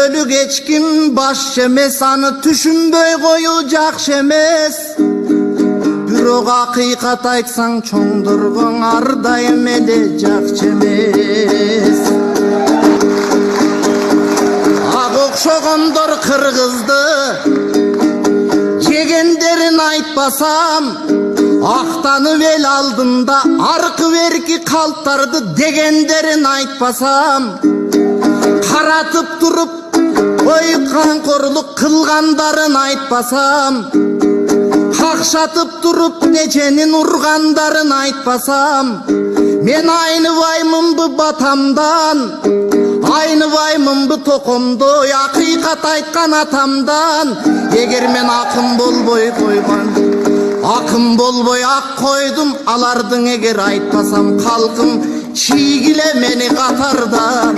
өлүк ечким баш эмес, аны түшүнбөй коюу жакшы эмес. Бирок акыйкат айтсаң чоңдоргоң ар дайым эле жакшы эмес. Ак окшогондор кыргызды жегендерин айтпасам, актанып эл алдында аркы берки калптарды дегендерин айтпасам, каратып туруп ой камкорлук кылгандарын айтпасам, какшатып туруп неченин ургандарын айтпасам, мен айныбаймынбы батамдан, айныбаймынбы токомдой акыйкат айткан атамдан. Эгер мен акын болбой койгон, акын болбой ак койдум, алардын эгер айтпасам калкым чийгиле мени катардан.